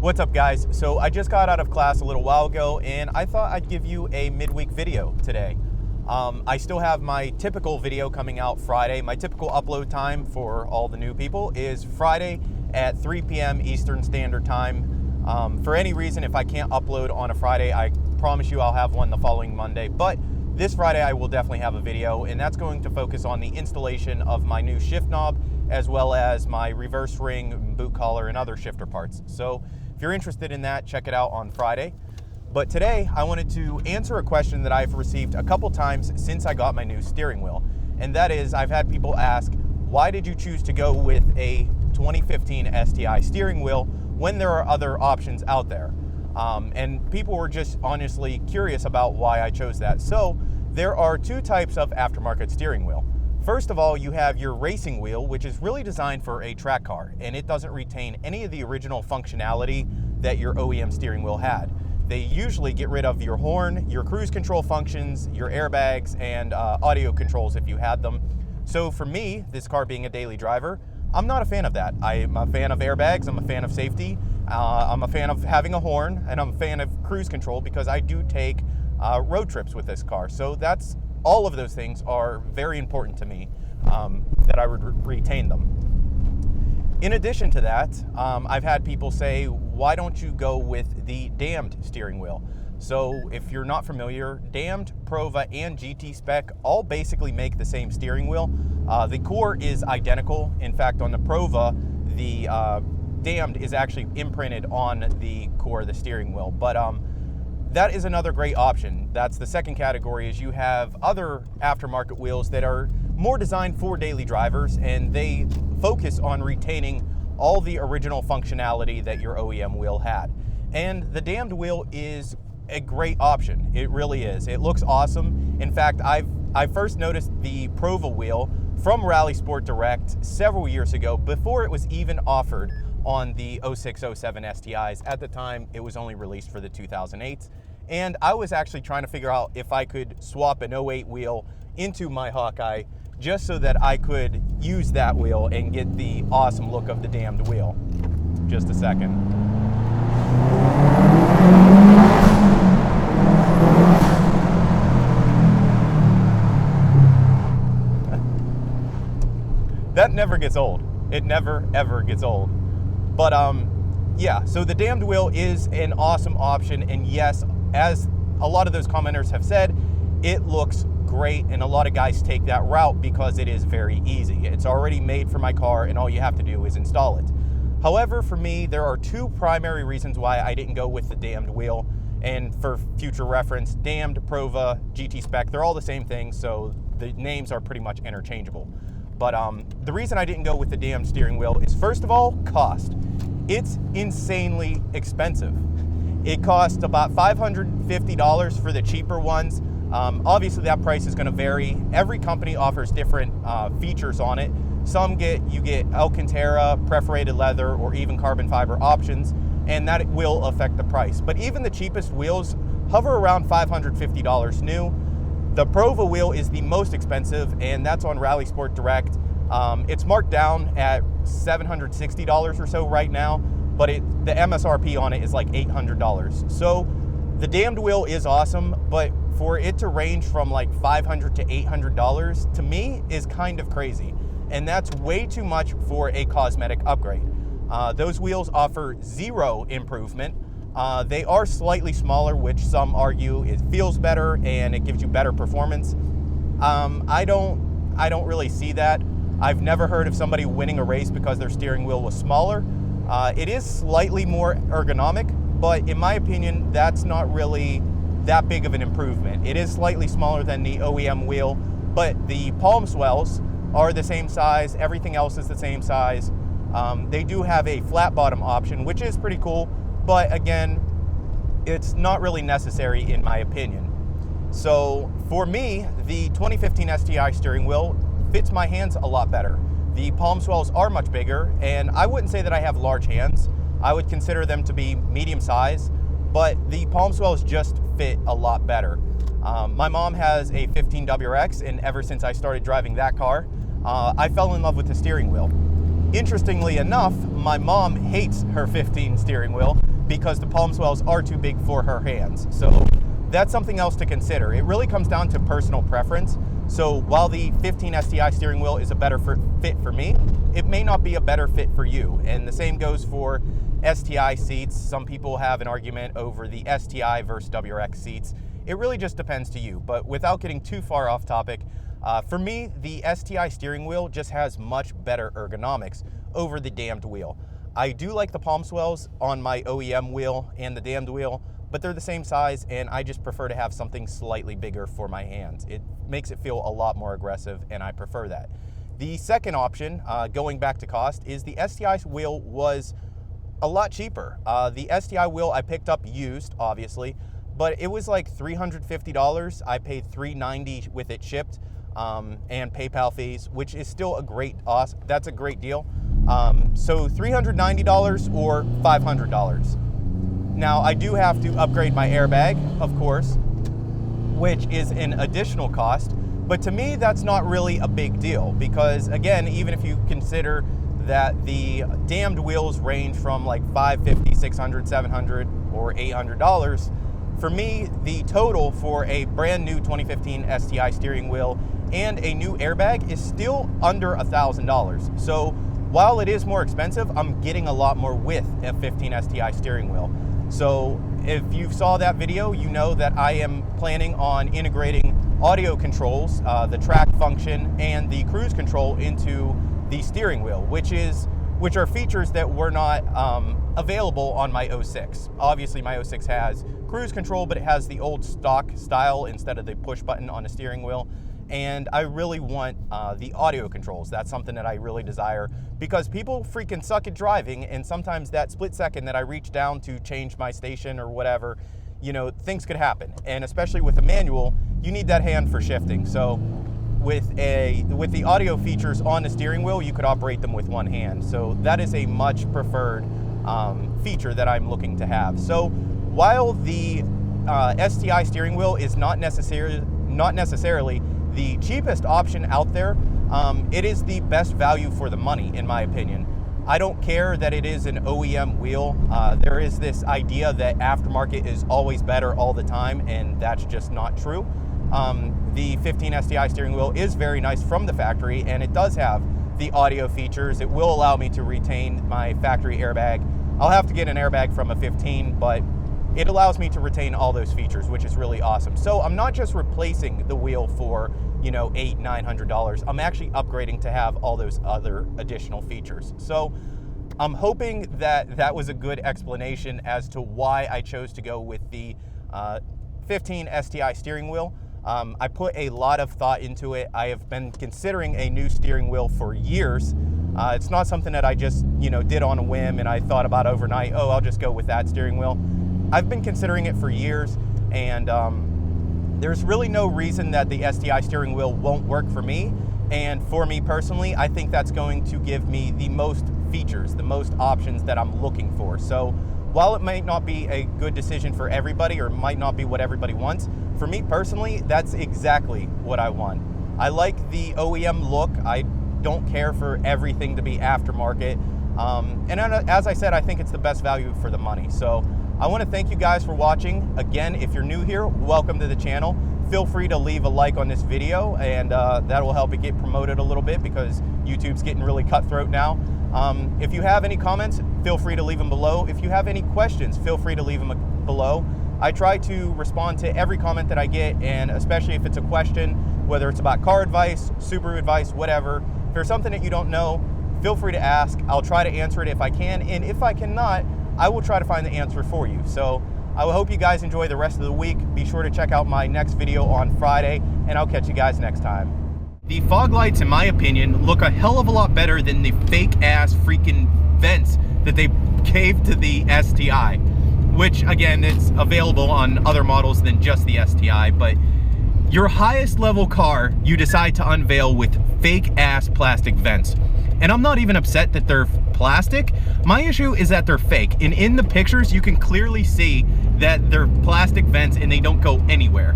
What's up, guys? So I just got out of class a little while ago and I thought I'd give you a midweek video today. I still have my typical video coming out Friday. My typical upload time for all the new people is Friday at 3 p.m. Eastern Standard Time. For any reason, if I can't upload on a Friday, I promise you I'll have one the following Monday. But this Friday I will definitely have a video, and that's going to focus on the installation of my new shift knob as well as my reverse ring, boot collar, and other shifter parts. So if you're interested in that, check it out on Friday. But today I wanted to answer a question that I've received a couple times since I got my new steering wheel. And that is, I've had people ask, why did you choose to go with a 2015 STI steering wheel when there are other options out there? And people were just honestly curious about why I chose that. So there are two types of aftermarket steering wheel. First of all, you have your racing wheel, which is really designed for a track car, and it doesn't retain any of the original functionality that your OEM steering wheel had. They usually get rid of your horn, your cruise control functions, your airbags, and audio controls if you had them. So for me, this car being a daily driver, I'm not a fan of that. I'm a fan of airbags, I'm a fan of safety, I'm a fan of having a horn, and I'm a fan of cruise control because I do take road trips with this car. So that's all of those things are very important to me, that I would retain them. In addition to that, I've had people say, why don't you go with the dammed steering wheel? So if you're not familiar, dammed, Prova, and GT Spec all basically make the same steering wheel. The core is identical. In fact, on the Prova, the dammed is actually imprinted on the core of the steering wheel. But that is another great option. That's the second category, is you have other aftermarket wheels that are more designed for daily drivers, and they focus on retaining all the original functionality that your OEM wheel had. And the dammed wheel is a great option. It really is. It looks awesome. In fact, I first noticed the Prova wheel from Rally Sport Direct several years ago, before it was even offered on the 06-07 STIs. At the time, it was only released for the 2008s. And I was actually trying to figure out if I could swap an 08 wheel into my Hawkeye just so that I could use that wheel and get the awesome look of the dammed wheel. Just a second. That never gets old. It never, ever gets old. But yeah, so the dammed wheel is an awesome option, and yes, as a lot of those commenters have said, it looks great, and a lot of guys take that route because it is very easy. It's already made for my car, and all you have to do is install it. However, for me, there are two primary reasons why I didn't go with the dammed wheel, and for future reference, dammed, Prova, GT Spec, they're all the same thing, so the names are pretty much interchangeable. But the reason I didn't go with the dammed steering wheel is, first of all, cost. It's insanely expensive. It costs about $550 for the cheaper ones. Obviously that price is going to vary. Every company offers different features on it. Some you get Alcantara, perforated leather, or even carbon fiber options, and that will affect the price. But even the cheapest wheels hover around $550 new. The Prova wheel is the most expensive, and that's on Rally Sport Direct. It's marked down at $760 or so right now, but the MSRP on it is like $800. So the dammed wheel is awesome, but for it to range from like $500 to $800 to me is kind of crazy. And that's way too much for a cosmetic upgrade. Those wheels offer zero improvement. They are slightly smaller, which some argue it feels better and it gives you better performance. I don't really see that. I've never heard of somebody winning a race because their steering wheel was smaller. It is slightly more ergonomic, but in my opinion, that's not really that big of an improvement. It is slightly smaller than the OEM wheel, but the palm swells are the same size. Everything else is the same size. They do have a flat bottom option, which is pretty cool, but again, it's not really necessary in my opinion. So for me, the 2015 STI steering wheel fits my hands a lot better. The palm swells are much bigger, and I wouldn't say that I have large hands. I would consider them to be medium size, but the palm swells just fit a lot better. My mom has a 15 WRX, and ever since I started driving that car, I fell in love with the steering wheel. Interestingly enough, my mom hates her 15 steering wheel because the palm swells are too big for her hands. So that's something else to consider. It really comes down to personal preference. So while the 15 STI steering wheel is a better fit for me, it may not be a better fit for you. And the same goes for STI seats. Some people have an argument over the STI versus WRX seats. It really just depends to you. But without getting too far off topic, for me, the STI steering wheel just has much better ergonomics over the damned wheel. I do like the palm swells on my OEM wheel and the damned wheel, but they're the same size, and I just prefer to have something slightly bigger for my hands. It makes it feel a lot more aggressive, and I prefer that. The second option, going back to cost, is the STI wheel was a lot cheaper. The STI wheel I picked up used, obviously, but it was like $350. I paid $390 with it shipped, and PayPal fees, which is still a great, that's a great deal. So $390 or $500. Now, I do have to upgrade my airbag, of course, which is an additional cost, but to me, that's not really a big deal because, again, even if you consider that the damned wheels range from like $550, $600, $700, or $800, for me, the total for a brand new 2015 STI steering wheel and a new airbag is still under $1,000. So while it is more expensive, I'm getting a lot more with a 15 STI steering wheel. So if you saw that video, you know that I am planning on integrating audio controls, the track function, and the cruise control into the steering wheel, which are features that were not available on my 06. Obviously, my 06 has cruise control, but it has the old stock style instead of the push button on a steering wheel. And I really want the audio controls. That's something that I really desire because people freaking suck at driving, and sometimes that split second that I reach down to change my station or whatever, you know, things could happen. And especially with a manual, you need that hand for shifting. So with the audio features on the steering wheel, you could operate them with one hand. So that is a much preferred feature that I'm looking to have. So while the STI steering wheel is not necessarily the cheapest option out there, it is the best value for the money, in my opinion. I don't care that it is an OEM wheel. There is this idea that aftermarket is always better all the time, and that's just not true. The 15 STI steering wheel is very nice from the factory, and it does have the audio features. It will allow me to retain my factory airbag. I'll have to get an airbag from a 15, but it allows me to retain all those features, which is really awesome. So I'm not just replacing the wheel for, you know, $800, $900. I'm actually upgrading to have all those other additional features. So I'm hoping that that was a good explanation as to why I chose to go with the 15 STI steering wheel. I put a lot of thought into it. I have been considering a new steering wheel for years. It's not something that I just, you know, did on a whim and I thought about overnight, oh, I'll just go with that steering wheel. I've been considering it for years, and there's really no reason that the STI steering wheel won't work for me. And for me personally, I think that's going to give me the most features, the most options that I'm looking for. So while it might not be a good decision for everybody or might not be what everybody wants, for me personally, that's exactly what I want. I like the OEM look. I don't care for everything to be aftermarket. And as I said, I think it's the best value for the money. So I want to thank you guys for watching. Again, if you're new here, welcome to the channel. Feel free to leave a like on this video, and that will help it get promoted a little bit because YouTube's getting really cutthroat now. If you have any comments, feel free to leave them below. If you have any questions, feel free to leave them below. I try to respond to every comment that I get, and especially if it's a question, whether it's about car advice, Subaru advice, whatever. If there's something that you don't know, feel free to ask. I'll try to answer it if I can, and if I cannot, I will try to find the answer for you. So I hope you guys enjoy the rest of the week. Be sure to check out my next video on Friday, and I'll catch you guys next time. The fog lights, in my opinion, look a hell of a lot better than the fake-ass freaking vents that they gave to the STI, which, again, it's available on other models than just the STI, but your highest level car, you decide to unveil with fake-ass plastic vents. And I'm not even upset that they're plastic. My issue is that they're fake. And in the pictures, you can clearly see that they're plastic vents and they don't go anywhere.